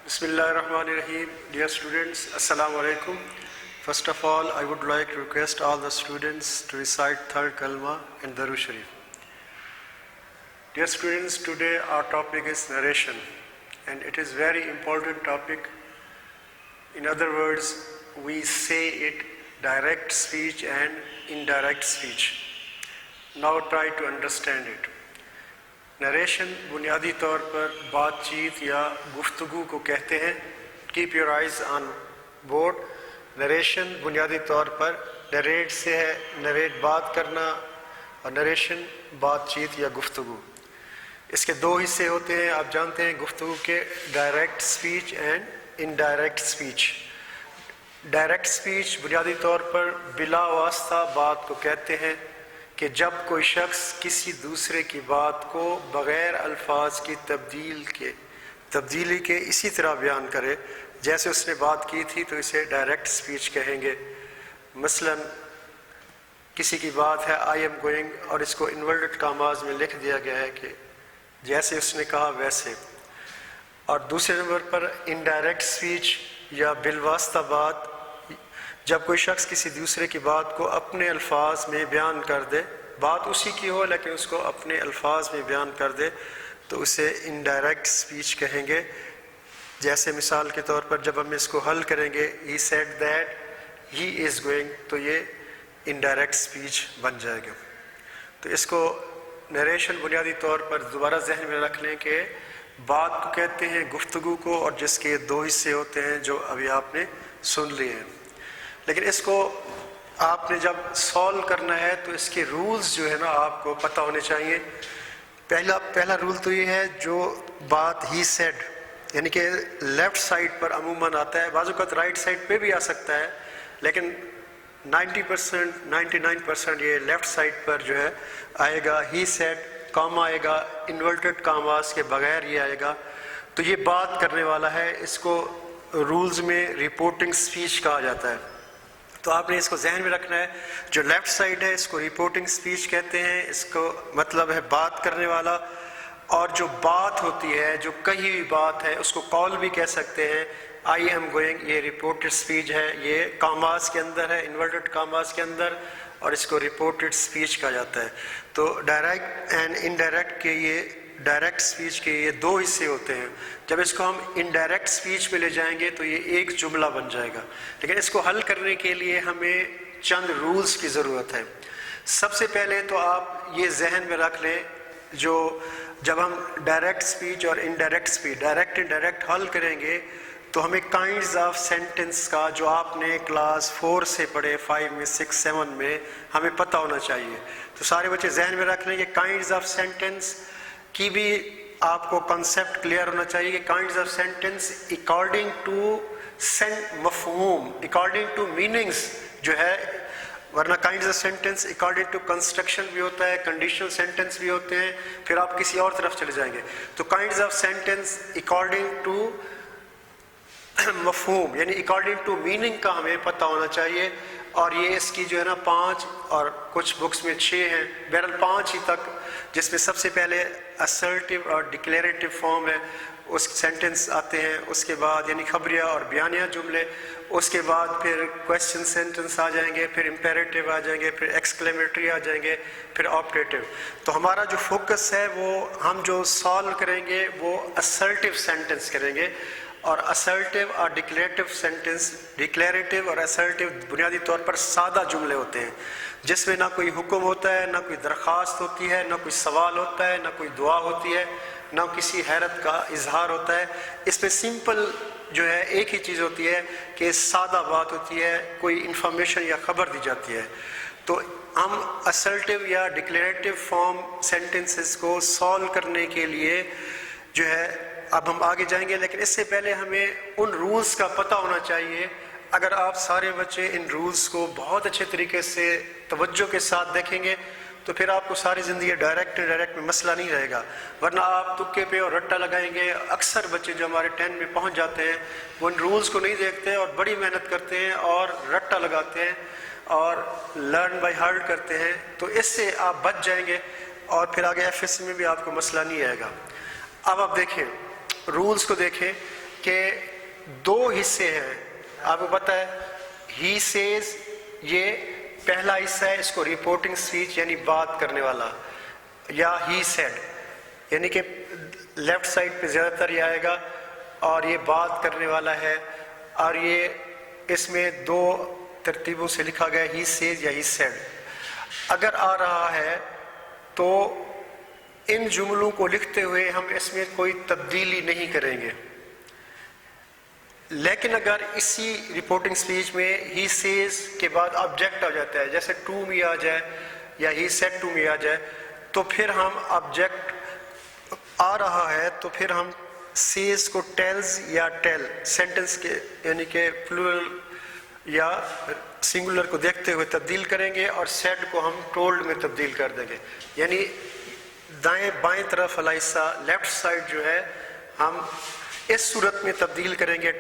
Bismillahirrahmanirrahim. Dear students, Assalamu alaikum. First of all, I would like to request all the students to recite third kalma and Darud Sharif. Dear students, today our topic is narration, and it is very important topic. In other words, we say it direct speech and indirect speech. Now try to understand it. Narration بنیادی طور پر بات چیت یا گفتگو کو کہتے ہیں. Keep your eyes on board. Narration بنیادی طور پر نریٹ سے ہے، نریٹ بات کرنا، اور نریشن بات چیت یا گفتگو. اس کے دو حصے ہوتے ہیں، آپ جانتے ہیں گفتگو کے، direct speech and indirect speech. Direct speech بنیادی طور پر بلا واسطہ بات کو کہتے ہیں کہ جب کوئی شخص کسی دوسرے کی بات کو بغیر الفاظ کی تبدیلی کے اسی طرح بیان کرے جیسے اس نے بات کی تھی، تو اسے ڈائریکٹ سپیچ کہیں گے. مثلا کسی کی بات ہے آئی ایم گوئنگ، اور اس کو انورٹڈ کاماز میں لکھ دیا گیا ہے کہ جیسے اس نے کہا ویسے. اور دوسرے نمبر پر انڈائریکٹ سپیچ یا بالواسطہ بات، جب کوئی شخص کسی دوسرے کی بات کو اپنے الفاظ میں بیان کر دے، بات اسی کی ہو لیکن اس کو اپنے الفاظ میں بیان کر دے، تو اسے انڈائریکٹ سپیچ کہیں گے. جیسے مثال کے طور پر جب ہم اس کو حل کریں گے، he said that he is going، تو یہ انڈائریکٹ سپیچ بن جائے گا. تو اس کو نریشن بنیادی طور پر دوبارہ ذہن میں رکھ لیں کہ بات کو کہتے ہیں گفتگو کو، اور جس کے دو حصے ہوتے ہیں جو ابھی آپ نے سن لیے ہیں. لیکن اس کو آپ نے جب سالو کرنا ہے تو اس کے رولز جو ہے نا آپ کو پتہ ہونے چاہیے. پہلا رول تو یہ ہے، جو بات ہی سیڈ یعنی کہ لیفٹ سائڈ پر عموماً آتا ہے، بعض اوقات رائٹ سائڈ پہ بھی آ سکتا ہے، لیکن 90% 99% یہ لیفٹ سائڈ پر جو ہے آئے گا. ہی سیڈ، کاما آئے گا، انورٹڈ کاماز کے بغیر یہ آئے گا. تو یہ بات کرنے والا ہے، اس کو رولز میں رپورٹنگ سپیچ کہا جاتا ہے. تو آپ نے اس کو ذہن میں رکھنا ہے، جو لیفٹ سائڈ ہے اس کو رپورٹنگ سپیچ کہتے ہیں، اس کو مطلب ہے بات کرنے والا. اور جو بات ہوتی ہے، جو کہی ہوئی بات ہے، اس کو کال بھی کہہ سکتے ہیں. آئی ایم گوئنگ، یہ رپورٹڈ سپیچ ہے، یہ کاماز کے اندر ہے، انورٹڈ کاماز کے اندر، اور اس کو رپورٹڈ سپیچ کہا جاتا ہے. تو ڈائریکٹ اینڈ انڈائریکٹ کے یہ ڈائریکٹ سپیچ کے یہ دو حصے ہوتے ہیں. جب اس کو ہم انڈائریکٹ سپیچ میں لے جائیں گے تو یہ ایک جملہ بن جائے گا. لیکن اس کو حل کرنے کے لیے ہمیں چند رولز کی ضرورت ہے. سب سے پہلے تو آپ یہ ذہن میں رکھ لیں، جب ہم ڈائریکٹ سپیچ اور انڈائریکٹ سپیچ، ڈائریکٹ انڈائریکٹ حل کریں گے تو ہمیں کائنڈز آف سینٹنس کا، جو آپ نے کلاس 4 سے پڑھے، 5 میں 6 7 میں، ہمیں پتہ ہونا چاہیے. تو سارے بچے ذہن میں رکھ لیں کہ کائنڈز آف سینٹنس کی بھی آپ کو کنسیپٹ کلیئر ہونا چاہیے کہ kinds of sentence according to مفہوم، اکارڈنگ ٹو میننگس جو ہے، ورنہ kinds of sentence according to construction بھی ہوتا ہے، کنڈیشنل سینٹنس بھی ہوتے ہیں، پھر آپ کسی اور طرف چلے جائیں گے. تو kinds of sentence according to مفہوم یعنی اکارڈنگ ٹو میننگ کا ہمیں پتہ ہونا چاہیے. اور یہ اس کی جو ہے نا 5 اور کچھ بکس میں 6 ہیں، بہرحال 5 ہی تک، جس میں سب سے پہلے اسرٹیو اور ڈکلیریٹو فارم ہے، اس سینٹنس آتے ہیں. اس کے بعد یعنی خبریہ اور بیانیہ جملے، اس کے بعد پھر کویسچن سینٹنس آ جائیں گے، پھر امپیریٹیو آ جائیں گے، پھر ایکسکلیمیٹری آ جائیں گے، پھر آپریٹیو. تو ہمارا جو فوکس ہے وہ ہم جو سالو کریں گے وہ اسرٹیو سینٹنس کریں گے. اور اسرٹیو اور ڈکلیریٹو سینٹنس، ڈکلیریٹو اور اسرٹیو بنیادی طور پر سادہ جملے ہوتے ہیں، جس میں نہ کوئی حکم ہوتا ہے، نہ کوئی درخواست ہوتی ہے، نہ کوئی سوال ہوتا ہے، نہ کوئی دعا ہوتی ہے، نہ کسی حیرت کا اظہار ہوتا ہے. اس میں سمپل جو ہے ایک ہی چیز ہوتی ہے کہ سادہ بات ہوتی ہے، کوئی انفارمیشن یا خبر دی جاتی ہے. تو ہم اسرٹیو یا ڈکلیریٹو فارم سینٹنسز کو سالو کرنے کے لیے جو ہے اب ہم آگے جائیں گے، لیکن اس سے پہلے ہمیں ان رولز کا پتہ ہونا چاہیے. اگر آپ سارے بچے ان رولز کو بہت اچھے طریقے سے توجہ کے ساتھ دیکھیں گے تو پھر آپ کو ساری زندگی ڈائریکٹ میں مسئلہ نہیں رہے گا. ورنہ آپ تکے پہ اور رٹا لگائیں گے. اکثر بچے جو ہمارے 10 میں پہنچ جاتے ہیں وہ ان رولز کو نہیں دیکھتے اور بڑی محنت کرتے ہیں اور رٹا لگاتے ہیں اور لرن بائی ہارٹ کرتے ہیں. تو اس سے آپ بچ جائیں گے اور پھر آگے ایف ایس سی میں بھی آپ کو مسئلہ نہیں آئے گا. اب آپ دیکھیں رولز کو، دیکھیں کے دو حصے ہیں. آپ کو پتہ ہے ہی سیز یہ پہلا حصہ ہے, اس کو رپورٹنگ اسپیچ یعنی بات کرنے والا, یا ہی سیڈ یعنی کہ لیفٹ سائڈ پہ زیادہ تر یہ آئے گا اور یہ بات کرنے والا ہے, اور یہ اس میں دو ترتیبوں سے لکھا گیا ہی سیز یا ہی سیڈ. اگر آ رہا ہے تو ان جملوں کو لکھتے ہوئے ہم اس میں کوئی تبدیلی نہیں کریں گے, لیکن اگر اسی رپورٹنگ سپیچ میں ہی سیز کے بعد آبجیکٹ آ جاتا ہے, جیسے ٹو میں آ جائے یا ہی سیڈ ٹو میں آ جائے, تو پھر ہم آبجیکٹ آ رہا ہے تو پھر ہم سیز کو ٹیلز یا ٹیل سینٹنس کے یعنی کہ پلورل یا سنگولر کو دیکھتے ہوئے تبدیل کریں گے, اور سیڈ کو ہم ٹولڈ میں تبدیل کر دیں گے. یعنی دائیں بائیں طرف والا حصہ لیفٹ سائڈ جو ہے ہم اس صورت میں تبدیل کریں گے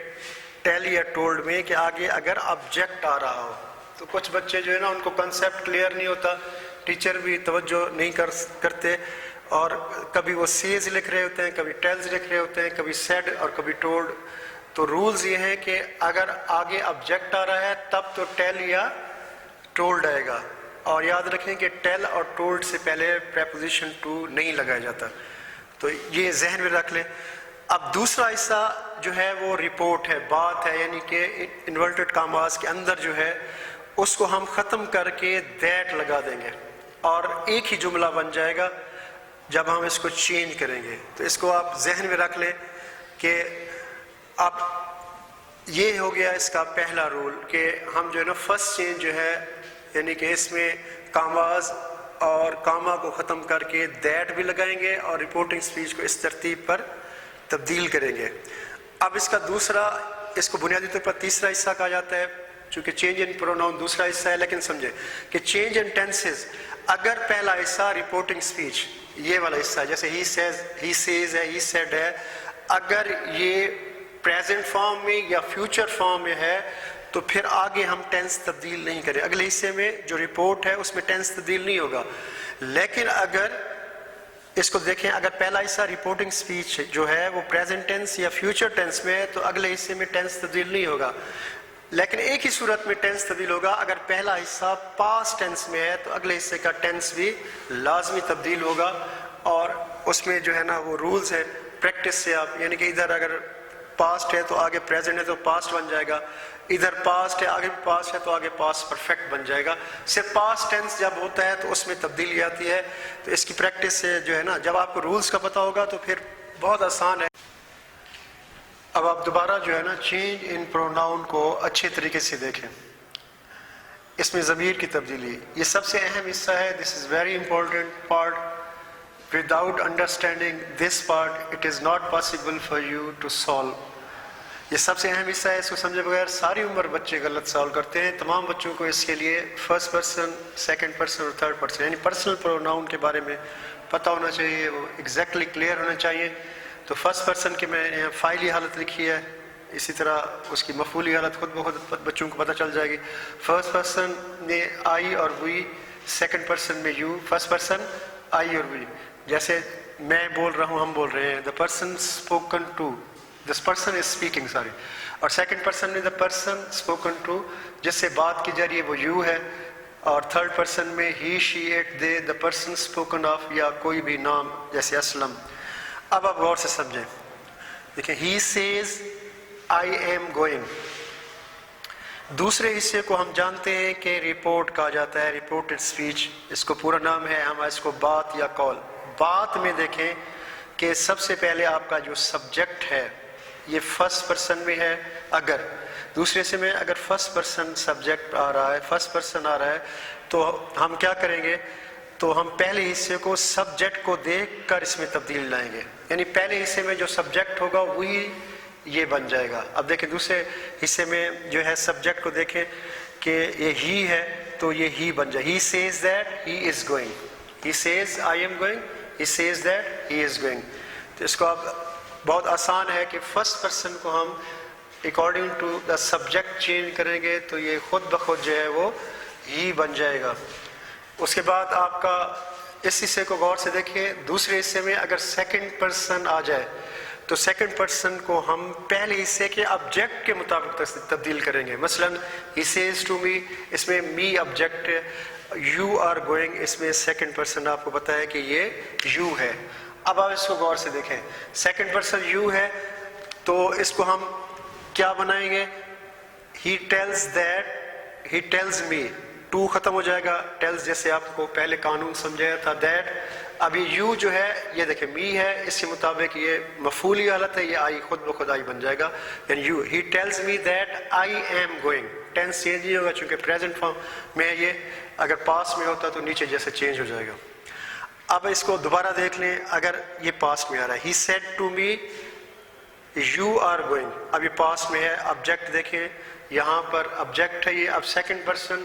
ٹیل یا ٹولڈ میں کہ آگے اگر آبجیکٹ آ رہا ہو. تو کچھ بچے جو ہے نا ان کو کنسیپٹ کلیئر نہیں ہوتا, ٹیچر بھی توجہ نہیں کرتے, اور کبھی وہ سیز لکھ رہے ہوتے ہیں, کبھی ٹیلز لکھ رہے ہوتے ہیں, کبھی سیڈ اور کبھی ٹولڈ. تو رولز یہ ہیں کہ اگر آگے آبجیکٹ آ رہا ہے تب تو ٹیل یا ٹولڈ آئے گا, اور یاد رکھیں کہ ٹیل اور ٹولڈ سے پہلے پریپوزیشن ٹو نہیں لگایا جاتا. تو یہ ذہن میں رکھ لیں. اب دوسرا حصہ جو ہے وہ رپورٹ ہے, بات ہے, یعنی کہ انورٹڈ کاماز کے اندر جو ہے اس کو ہم ختم کر کے دیٹ لگا دیں گے اور ایک ہی جملہ بن جائے گا جب ہم اس کو چینج کریں گے. تو اس کو آپ ذہن میں رکھ لیں کہ اب یہ ہو گیا اس کا پہلا رول کہ ہم جو ہے نا فرسٹ چینج جو ہے یعنی کہ اس میں کاماز اور کاما کو ختم کر کے دیٹ بھی لگائیں گے اور رپورٹنگ سپیچ کو اس ترتیب پر تبدیل کریں گے. اب اس کا دوسرا, اس کو بنیادی طور پر تیسرا حصہ کہا جاتا ہے, چونکہ چینج ان پروناؤن دوسرا حصہ ہے, لیکن سمجھے کہ چینج ان ٹینسز, اگر پہلا حصہ رپورٹنگ سپیچ یہ والا حصہ ہے جیسے ہی سیز ہے, ہی سیڈ ہے, اگر یہ پریزنٹ فارم میں یا فیوچر فارم میں ہے تو پھر آگے ہم ٹینس تبدیل نہیں کریں. اگلے حصے میں جو رپورٹ ہے اس میں ٹینس تبدیل نہیں ہوگا. لیکن اگر اس کو دیکھیں, اگر پہلا حصہ رپورٹنگ سپیچ جو ہے وہ پریزنٹ ٹینس یا فیوچر ٹینس میں ہے تو اگلے حصے میں ٹینس تبدیل نہیں ہوگا. لیکن ایک ہی صورت میں ٹینس تبدیل ہوگا, اگر پہلا حصہ پاسٹ ٹینس میں ہے تو اگلے حصے کا ٹینس بھی لازمی تبدیل ہوگا. اور اس میں جو ہے نا وہ رولز ہے پریکٹس سے آپ, یعنی کہ ادھر اگر پاسٹ ہے تو آگے پریزنٹ ہے تو پاسٹ بن جائے گا, ادھر پاسٹ ہے آگے بھی پاسٹ ہے تو آگے پاسٹ پرفیکٹ بن جائے گا. صرف پاسٹ ٹینس جب ہوتا ہے تو اس میں تبدیلی آتی ہے. تو اس کی پریکٹس سے جو ہے نا جب آپ کو رولز کا پتہ ہوگا تو پھر بہت آسان ہے. اب آپ دوبارہ جو ہے نا چینج ان پروناؤن کو اچھے طریقے سے دیکھیں. اس میں ضمیر کی تبدیلی یہ سب سے اہم حصہ ہے. This is very important part. Without understanding this part, it is not possible for you to solve. یہ سب سے اہم حصہ ہے, اس کو سمجھے بغیر ساری عمر بچے غلط سالو کرتے ہیں. تمام بچوں کو اس کے لیے فرسٹ پرسن, سیکنڈ پرسن اور تھرڈ پرسن یعنی پرسنل پروناؤن کے بارے میں پتہ ہونا چاہیے, وہ ایگزیکٹلی کلیئر ہونا چاہیے. تو فرسٹ پرسن کی میں نے فاعلی حالت لکھی ہے, اسی طرح اس کی مفعولی حالت خود بخود بچوں کو پتہ چل جائے گی. فرسٹ پرسن میں آئی اور وی, سیکنڈ پرسن میں یو, فرسٹ پرسن آئی اور وی. جیسے میں بول رہا ہوں, ہم بول رہے ہیں, the person spoken to, this person is speaking, sorry. اور سیکنڈ پرسن میں دا پرسن اسپوکن ٹو جس سے بات کی جا رہی ہے وہ یو ہے. اور تھرڈ پرسن میں he, she, it, they, the person spoken of یا کوئی بھی نام جیسے اسلم. اب آپ غور سے سمجھیں, دیکھیں ہی سیز آئی ایم گوئنگ. دوسرے حصے کو ہم جانتے ہیں کہ رپورٹ کہا جاتا ہے, رپورٹڈ اسپیچ. اس کو پورا نام ہے, ہم اس کو بات یا کال. بات میں دیکھیں کہ سب سے پہلے آپ کا جو سبجیکٹ ہے یہ فرسٹ پرسن میں ہے. اگر دوسرے سے میں اگر فرسٹ پرسن سبجیکٹ آ رہا ہے, فرسٹ پرسن آ رہا ہے, تو ہم کیا کریں گے, تو ہم پہلے حصے کو سبجیکٹ کو دیکھ کر اس میں تبدیل لائیں گے. یعنی پہلے حصے میں جو سبجیکٹ ہوگا وہی یہ بن جائے گا. اب دیکھیں دوسرے حصے میں جو ہے سبجیکٹ کو دیکھیں کہ یہ ہی ہے تو یہ ہی بن جائے. He says that he is going, he says I am going, he says that he is going. تو اس کو اب بہت آسان ہے کہ فرسٹ پرسن کو ہم according to the subject change کریں گے تو یہ خود بخود جو ہے وہ ہی بن جائے گا. اس کے بعد آپ کا اس حصے کو غور سے دیکھیں, دوسرے حصے میں اگر سیکنڈ پرسن آ جائے تو سیکنڈ پرسن کو ہم پہلے حصے کے آبجیکٹ کے مطابق تبدیل کریں گے. مثلا he says to me, اس میں me آبجیکٹ ہے, you are going اس میں سیکنڈ پرسن آپ کو پتا ہے کہ یہ you ہے. اب آپ اس کو غور سے دیکھیں, سیکنڈ پرسن you ہے تو اس کو ہم کیا بنائیں گے, he tells that, he tells me, to ختم ہو جائے گا, tells جیسے آپ کو پہلے قانون سمجھایا تھا that. اب یہ you جو ہے یہ دیکھیں me ہے, اس کے مطابق یہ مفعولی حالت ہے, یہ I خود بخود I بن جائے گا. یعنی you, he tells me that I am going. Tense change نہیں ہوگا چونکہ پریزنٹ فارم میں ہے, یہ اگر پاسٹ میں ہوتا تو نیچے جیسے چینج ہو جائے گا. اب اس کو دوبارہ دیکھ لیں, اگر یہ پاسٹ میں آ رہا ہے, he said to me you are going, اب یہ پاسٹ میں ہے, آبجیکٹ دیکھیں یہاں پر آبجیکٹ ہے یہ, اب سیکنڈ پرسن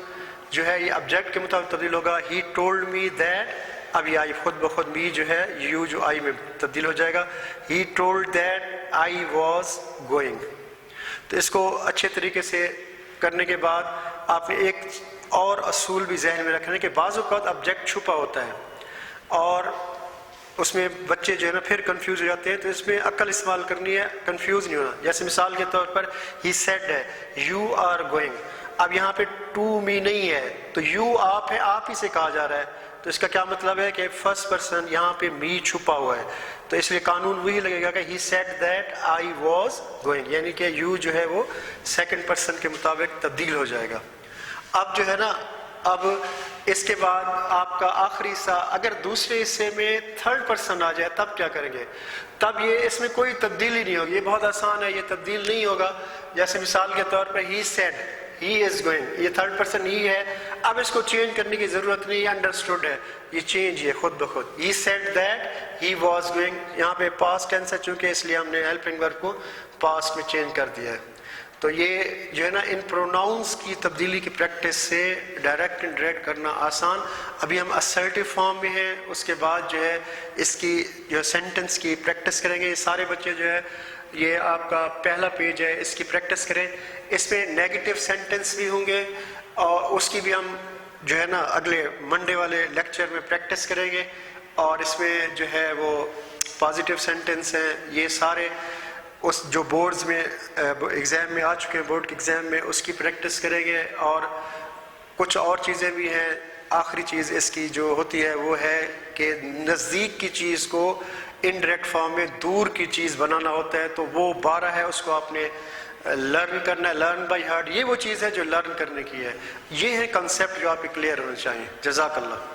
جو ہے یہ آبجیکٹ کے مطابق تبدیل ہوگا, he told me that, اب یہ آئی خود بخود me جو ہے you جو آئی میں تبدیل ہو جائے گا, he told that I was going. تو اس کو اچھے طریقے سے کرنے کے بعد آپ نے ایک اور اصول بھی ذہن میں رکھنا ہے کہ بعض اوقات آبجیکٹ چھپا ہوتا ہے اور اس میں بچے جو ہے نا پھر کنفیوز ہو جاتے ہیں, تو اس میں عقل استعمال کرنی ہے, کنفیوز نہیں ہونا. جیسے مثال کے طور پر he said ہے you are going, اب یہاں پہ to me نہیں ہے تو you آپ ہے, آپ ہی سے کہا جا رہا ہے, تو اس کا کیا مطلب ہے کہ فرسٹ پرسن یہاں پہ me چھپا ہوا ہے, تو اس لیے قانون وہی لگے گا کہ he said that I was going, یعنی کہ you جو ہے وہ سیکنڈ پرسن کے مطابق تبدیل ہو جائے گا. اب جو ہے نا, اب اس کے بعد آپ کا آخری حصہ اگر دوسرے حصے میں تھرڈ پرسن آ جائے تب کیا کریں گے, تب یہ اس میں کوئی تبدیلی نہیں ہوگی, یہ بہت آسان ہے, یہ تبدیل نہیں ہوگا. جیسے مثال کے طور پر he said, he is going, یہ تھرڈ پرسن ہی ہے, اب اس کو چینج کرنے کی ضرورت نہیں, یہ انڈرسٹوڈ ہے, یہ چینج ہے خود بخود. he said that he was going, یہاں پہ پاسٹ ٹینس ہے چونکہ اس لیے ہم نے ہیلپنگ ورب کو پاسٹ میں چینج کر دیا ہے. تو یہ جو ہے نا ان پروناؤنس کی تبدیلی کی پریکٹس سے ڈائریکٹ انڈائریکٹ کرنا آسان. ابھی ہم اسرٹیو فارم میں ہیں, اس کے بعد جو ہے اس کی جو سینٹنس کی پریکٹس کریں گے. یہ سارے بچے جو ہے یہ آپ کا پہلا پیج ہے, اس کی پریکٹس کریں. اس میں نیگیٹو سینٹنس بھی ہوں گے اور اس کی بھی ہم جو ہے نا اگلے منڈے والے لیکچر میں پریکٹس کریں گے. اور اس میں جو ہے وہ پازیٹیو سینٹنس ہیں, یہ سارے اس جو بورڈز میں ایگزام میں آ چکے ہیں, بورڈ کے ایگزام میں, اس کی پریکٹس کریں گے. اور کچھ اور چیزیں بھی ہیں. آخری چیز اس کی جو ہوتی ہے وہ ہے کہ نزدیک کی چیز کو انڈائریکٹ فارم میں دور کی چیز بنانا ہوتا ہے, تو وہ 12 ہے, اس کو آپ نے لرن کرنا ہے, لرن بائی ہارٹ. یہ وہ چیز ہے جو لرن کرنے کی ہے. یہ ہے کنسیپٹ جو آپ کے کلیئر ہونے چاہیے. جزاک اللہ.